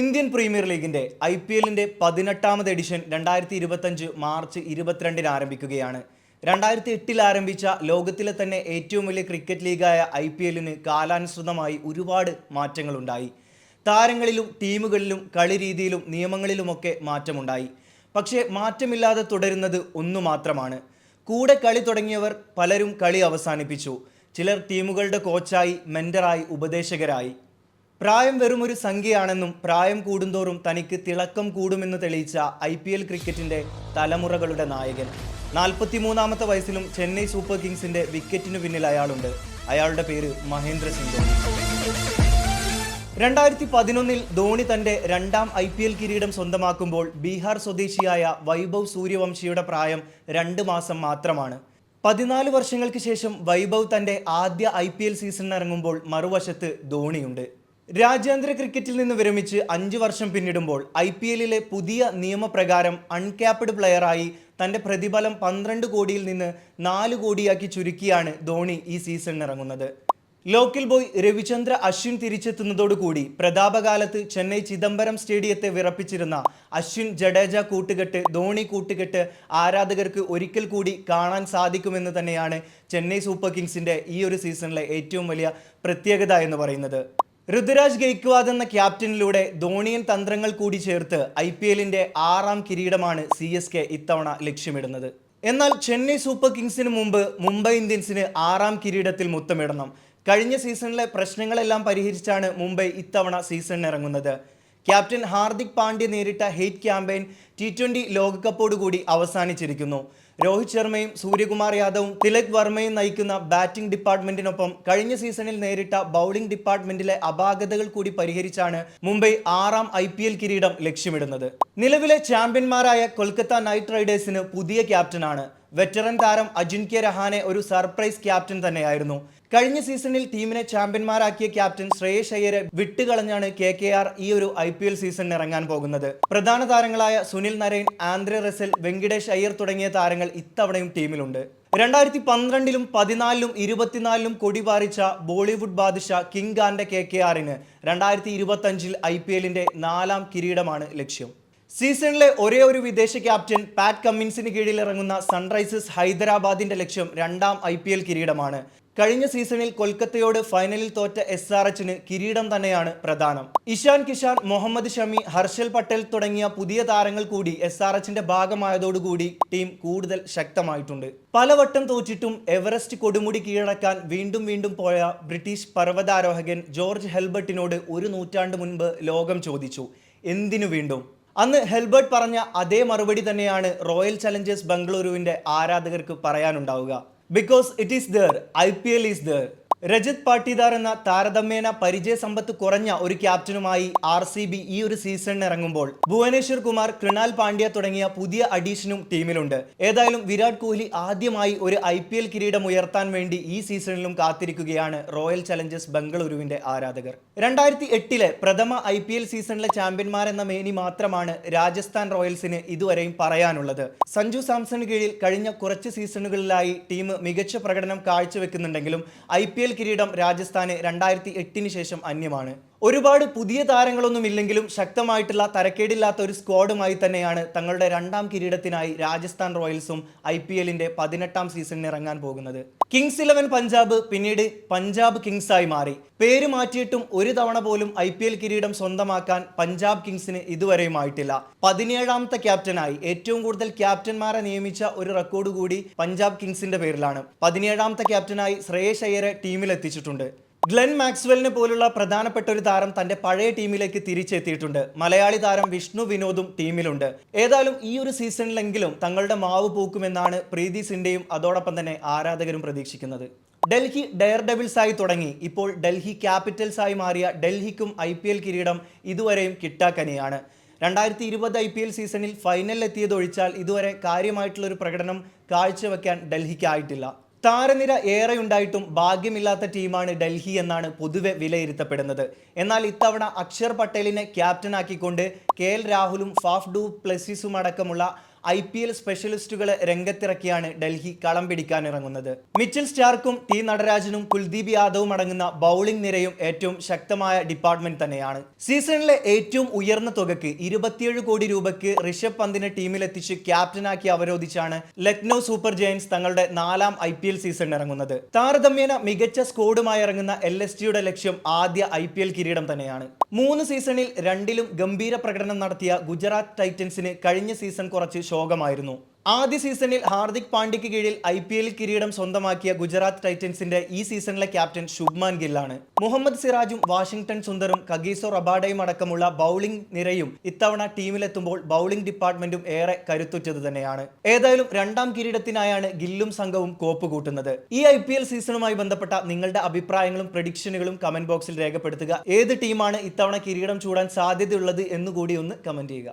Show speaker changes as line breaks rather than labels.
Indian premier ലീഗിന്റെ IPLന്റെ 18ാമത് edition 2025 March 22-ന് ആരംഭിക്കുകയാണ്. 2008-ൽ ആരംഭിച്ച ലോകത്തിലെ തന്നെ ഏറ്റവും വലിയ ക്രിക്കറ്റ് ലീഗായ IPLന് കാലാനുസൃതമായി ഒരുപാട് മാറ്റങ്ങളുണ്ടായി. താരങ്ങളിലും ടീമുകളിലും കളി രീതിയിലും നിയമങ്ങളിലുമൊക്കെ മാറ്റമുണ്ടായി. പക്ഷേ മാറ്റമില്ലാതെ തുടരുന്നത് ഒന്നു മാത്രമാണ്. കൂടെ കളി തുടങ്ങിയവർ പലരും കളി അവസാനിപ്പിച്ചു. ചിലർ ടീമുകളുടെ കോച്ചായി, മെന്ററായി, ഉപദേശകരായി. പ്രായം വെറുമൊരു സംഖ്യയാണെന്നും പ്രായം കൂടുന്തോറും തനിക്ക് തിളക്കം കൂടുമെന്ന് തെളിയിച്ച IPL ക്രിക്കറ്റിന്റെ തലമുറകളുടെ നായകൻ. 43ാമത്തെ വയസ്സിലും ചെന്നൈ സൂപ്പർ കിങ്സിന്റെ വിക്കറ്റിനു പിന്നിൽ അയാളുണ്ട്. അയാളുടെ പേര് മഹേന്ദ്ര സിംഗ് ധോണി. 2011-ൽ ധോണി തന്റെ രണ്ടാം IPL കിരീടം സ്വന്തമാക്കുമ്പോൾ ബീഹാർ സ്വദേശിയായ വൈഭവ് സൂര്യവംശിയുടെ പ്രായം 2 മാസം മാത്രമാണ്. 14 വർഷങ്ങൾക്ക് ശേഷം വൈഭവ് തന്റെ ആദ്യ IPL സീസണിൽ ഇറങ്ങുമ്പോൾ മറുവശത്ത് ധോണിയുണ്ട്. രാജ്യാന്തര ക്രിക്കറ്റിൽ നിന്ന് വിരമിച്ച് 5 വർഷം പിന്നിടുമ്പോൾ IPLലെ പുതിയ നിയമപ്രകാരം അൺക്യാപ്ഡ് പ്ലെയറായി തന്റെ പ്രതിഫലം 12 കോടിയിൽ നിന്ന് 4 കോടിയാക്കി ചുരുക്കിയാണ് ധോണി ഈ സീസണിൽ ഇറങ്ങുന്നത്. ലോക്കൽ ബോയ് രവിചന്ദ്ര അശ്വിൻ തിരിച്ചെത്തുന്നതോടുകൂടി പ്രതാപകാലത്ത് ചെന്നൈ ചിദംബരം സ്റ്റേഡിയത്തെ വിറപ്പിച്ചിരുന്ന അശ്വിൻ ജഡേജ കൂട്ടുകെട്ട്, ധോണി കൂട്ടുകെട്ട് ആരാധകർക്ക് ഒരിക്കൽ കൂടി കാണാൻ സാധിക്കുമെന്ന് തന്നെയാണ് ചെന്നൈ സൂപ്പർ കിങ്സിന്റെ ഈ ഒരു സീസണിലെ ഏറ്റവും വലിയ പ്രത്യേകത എന്ന് പറയുന്നത്. ഋതുരാജ് ഗെയ്ക്വാദ് എന്ന ക്യാപ്റ്റനിലൂടെ ധോണിയൻ തന്ത്രങ്ങൾ കൂടി ചേർത്ത് IPLന്റെ 6ാം കിരീടമാണ് CSK ഇത്തവണ ലക്ഷ്യമിടുന്നത്. എന്നാൽ ചെന്നൈ സൂപ്പർ കിങ്സിന് മുമ്പ് മുംബൈ ഇന്ത്യൻസിന് 6ാം കിരീടത്തിൽ മുത്തമിടണം. കഴിഞ്ഞ സീസണിലെ പ്രശ്നങ്ങളെല്ലാം പരിഹരിച്ചാണ് മുംബൈ ഇത്തവണ സീസണിന് ഇറങ്ങുന്നത്. ക്യാപ്റ്റൻ ഹാർദിക് പാണ്ഡ്യ നേരിട്ട ഹെയ്റ്റ് ക്യാമ്പയിൻ T20 ലോകകപ്പോടുകൂടി അവസാനിച്ചിരിക്കുന്നു. രോഹിത് ശർമ്മയും സൂര്യകുമാർ യാദവും തിലക് വർമ്മയും നയിക്കുന്ന ബാറ്റിംഗ് ഡിപ്പാർട്ട്മെന്റിനൊപ്പം കഴിഞ്ഞ സീസണിൽ നേരിട്ട ബൗളിംഗ് ഡിപ്പാർട്ട്മെന്റിലെ അപാകതകൾ കൂടി പരിഹരിച്ചാണ് മുംബൈ 6ാം IPL കിരീടം ലക്ഷ്യമിടുന്നത്. നിലവിലെ ചാമ്പ്യന്മാരായ കൊൽക്കത്ത നൈറ്റ് റൈഡേഴ്സിന് പുതിയ ക്യാപ്റ്റനാണ്. വെറ്ററൻ താരം അജിൻക്യ രഹാനെ ഒരു സർപ്രൈസ് ക്യാപ്റ്റൻ തന്നെയായിരുന്നു. കഴിഞ്ഞ സീസണിൽ ടീമിനെ ചാമ്പ്യന്മാരാക്കിയ ക്യാപ്റ്റൻ ശ്രേയസ് അയ്യരെ വിട്ടുകളഞ്ഞാണ് KKR ഈ ഒരു IPL സീസണിന് ഇറങ്ങാൻ പോകുന്നത്. പ്രധാന താരങ്ങളായ സുനിൽ നരൈൻ, ആന്ദ്രെ റസൽ, വെങ്കിടേഷ് അയ്യർ തുടങ്ങിയ താരങ്ങൾ ഇത്തവണയും ടീമിലുണ്ട്. 2012-ലും 2014-ലും 2024-ലും കൊടിപാറിച്ച ബോളിവുഡ് ബാദ്ഷാ കിങ് ഖാന്റെ KKRന് 2025-ൽ IPLന്റെ 4ാം കിരീടമാണ് ലക്ഷ്യം. സീസണിലെ ഒരേ ഒരു വിദേശ ക്യാപ്റ്റൻ പാറ്റ് കമ്മിൻസിന് കീഴിൽ ഇറങ്ങുന്ന സൺറൈസേഴ്സ് ഹൈദരാബാദിന്റെ ലക്ഷ്യം 2ാം IPL കിരീടമാണ്. കഴിഞ്ഞ സീസണിൽ കൊൽക്കത്തയോട് ഫൈനലിൽ തോറ്റ SRHന് കിരീടം തന്നെയാണ് പ്രധാനം. ഇഷാൻ കിഷാൻ, മുഹമ്മദ് ഷമി, ഹർഷൽ പട്ടേൽ തുടങ്ങിയ പുതിയ താരങ്ങൾ കൂടി SRHന്റെ ഭാഗമായതോടുകൂടി ടീം കൂടുതൽ ശക്തമായിട്ടുണ്ട്. പലവട്ടം തോറ്റിട്ടും എവറസ്റ്റ് കൊടുമുടി കീഴടക്കാൻ വീണ്ടും വീണ്ടും പോയ ബ്രിട്ടീഷ് പർവ്വതാരോഹകൻ ജോർജ് ഹെൽബർട്ടിനോട് 1 നൂറ്റാണ്ട് മുൻപ് ലോകം ചോദിച്ചു, എന്തിനു വീണ്ടും? അന്ന് ഹെൽബർട്ട് പറഞ്ഞ അതേ മറുപടി തന്നെയാണ് റോയൽ ചലഞ്ചേഴ്സ് ബംഗളൂരുവിന്റെ ആരാധകർക്ക് പറയാനുണ്ടാവുക. Because it is there, IPL is there. Rajat Patidar എന്ന താരതമ്യേന പരിചയസമ്പത്ത് കുറഞ്ഞ ഒരു ക്യാപ്റ്റനുമായി RCB ഈ ഒരു സീസണിന് ഇറങ്ങുമ്പോൾ ഭുവനേശ്വർ കുമാർ, കൃണാൽ പാണ്ഡ്യ തുടങ്ങിയ പുതിയ അഡീഷനും ടീമിലുണ്ട്. ഏതായാലും വിരാട് കോഹ്ലി ആദ്യമായി ഒരു IPL കിരീടം ഉയർത്താൻ വേണ്ടി ഈ സീസണിലും കാത്തിരിക്കുകയാണ് റോയൽ ചലഞ്ചേഴ്സ് ബംഗളൂരുവിന്റെ ആരാധകർ. 2008-ലെ പ്രഥമ IPL സീസണിലെ ചാമ്പ്യന്മാരെന്ന മേനി മാത്രമാണ് രാജസ്ഥാൻ റോയൽസിന് ഇതുവരെയും പറയാനുള്ളത്. സഞ്ജു സാംസണിന് കീഴിൽ കഴിഞ്ഞ കുറച്ച് സീസണുകളിലായി ടീം മികച്ച പ്രകടനം കാഴ്ചവെക്കുന്നുണ്ടെങ്കിലും IPL കിരീടം രാജസ്ഥാന് 2008-ന് ശേഷം അന്യമാണ്. ഒരുപാട് പുതിയ താരങ്ങളൊന്നും ഇല്ലെങ്കിലും ശക്തമായിട്ടുള്ള തരക്കേടില്ലാത്ത ഒരു സ്ക്വാഡുമായി തന്നെയാണ് തങ്ങളുടെ 2ാം കിരീടത്തിനായി രാജസ്ഥാൻ റോയൽസും IPLന്റെ 18ാം സീസണിന് ഇറങ്ങാൻ പോകുന്നത്. കിങ്സ് 11 പഞ്ചാബ് പിന്നീട് പഞ്ചാബ് കിങ്സായി മാറി. പേര് മാറ്റിയിട്ടും ഒരു തവണ പോലും IPL കിരീടം സ്വന്തമാക്കാൻ പഞ്ചാബ് കിങ്സിന് ഇതുവരെയും ആയിട്ടില്ല. 17ാമത്തെ ക്യാപ്റ്റനായി ഏറ്റവും കൂടുതൽ ക്യാപ്റ്റന്മാരെ നിയമിച്ച ഒരു റെക്കോർഡ് കൂടി പഞ്ചാബ് കിങ്സിന്റെ പേരിലാണ്. 17ാമത്തെ ക്യാപ്റ്റനായി ശ്രേയസ് അയ്യരെ ടീമിൽ എത്തിച്ചിട്ടുണ്ട്. ഗ്ലെൻ മാക്സ്വെലിനെ പോലുള്ള പ്രധാനപ്പെട്ട ഒരു താരം തന്റെ പഴയ ടീമിലേക്ക് തിരിച്ചെത്തിയിട്ടുണ്ട്. മലയാളി താരം വിഷ്ണു വിനോദും ടീമിലുണ്ട്. ഏതായാലും ഈ ഒരു സീസണിലെങ്കിലും തങ്ങളുടെ മാവ് പൂക്കുമെന്നാണ് പ്രീതി സിൻഡയും അതോടൊപ്പം തന്നെ ആരാധകരും പ്രതീക്ഷിക്കുന്നത്. ഡൽഹി ഡെയർ ഡെവിൾസായി തുടങ്ങി ഇപ്പോൾ ഡൽഹി ക്യാപിറ്റൽസായി മാറിയ ഡൽഹിക്കും IPL കിരീടം ഇതുവരെയും കിട്ടാക്കനിയാണ്. 2020 IPL സീസണിൽ ഫൈനലിൽ എത്തിയതൊഴിച്ചാൽ ഇതുവരെ കാര്യമായിട്ടുള്ളൊരു പ്രകടനം കാഴ്ചവെക്കാൻ ഡൽഹിക്കായിട്ടില്ല. താരനിര ഏറെയുണ്ടായിട്ടും ഭാഗ്യമില്ലാത്ത ടീമാണ് ഡൽഹി എന്നാണ് പൊതുവെ വിലയിരുത്തപ്പെടുന്നത്. എന്നാൽ ഇത്തവണ അക്ഷർ പട്ടേലിനെ ക്യാപ്റ്റനാക്കിക്കൊണ്ട് KL രാഹുലും ഫാഫ് ഡു പ്ലെസിസും അടക്കമുള്ള IPL സ്പെഷ്യലിസ്റ്റുകളെ രംഗത്തിറക്കിയാണ് ഡൽഹി കളം പിടിക്കാനിറങ്ങുന്നത്. മിച്ചൽ സ്റ്റാർക്കും ടി നടരാജനും കുൽദീപ് യാദവും അടങ്ങുന്ന ബൗളിംഗ് നിരയും ഏറ്റവും ശക്തമായ ഡിപ്പാർട്ട്മെന്റ് തന്നെയാണ്. സീസണിലെ ഏറ്റവും ഉയർന്ന തുകയ്ക്ക് 27 കോടി രൂപയ്ക്ക് ഋഷഭ് പന്തിനെ ടീമിലെത്തിച്ച് ക്യാപ്റ്റനാക്കി അവരോധിച്ചാണ് ലക്നൗ സൂപ്പർ ജയൻസ് തങ്ങളുടെ 4ാം IPL സീസൺ ഇറങ്ങുന്നത്. താരതമ്യേന മികച്ച സ്കോഡുമായി ഇറങ്ങുന്ന LSGയുടെ ലക്ഷ്യം ആദ്യ IPL കിരീടം തന്നെയാണ്. 3 സീസണിൽ 2ലും ഗംഭീര പ്രകടനം നടത്തിയ ഗുജറാത്ത് ടൈറ്റൻസിന് കഴിഞ്ഞ സീസൺ കുറച്ച് ശോകമായിരുന്നു. ആദ്യ സീസണിൽ ഹാർദിക് പാണ്ഡ്യയ്ക്ക് കീഴിൽ IPL കിരീടം സ്വന്തമാക്കിയ ഗുജറാത്ത് ടൈറ്റൻസിന്റെ ഈ സീസണിലെ ക്യാപ്റ്റൻ ശുഭ്മാൻ ഗില്ലാണ്. മുഹമ്മദ് സിറാജും വാഷിംഗ്ടൺ സുന്ദറും കഗീസോ റബാഡയും അടക്കമുള്ള ബൗളിംഗ് നിരയും ഇത്തവണ ടീമിലെത്തുമ്പോൾ ബൗളിംഗ് ഡിപ്പാർട്ട്മെന്റും ഏറെ കരുത്തുറ്റത് തന്നെയാണ്. ഏതായാലും 2ാം കിരീടത്തിനായാണ് ഗില്ലും സംഘവും കോപ്പ് കൂട്ടുന്നത്. ഈ IPL സീസണുമായി ബന്ധപ്പെട്ട നിങ്ങളുടെ അഭിപ്രായങ്ങളും പ്രഡിക്ഷനുകളും കമന്റ് ബോക്സിൽ രേഖപ്പെടുത്തുക. ഏത് ടീമാണ് ഇത്തവണ കിരീടം ചൂടാൻ സാധ്യതയുള്ളത് എന്നുകൂടി ഒന്ന് കമന്റ് ചെയ്യുക.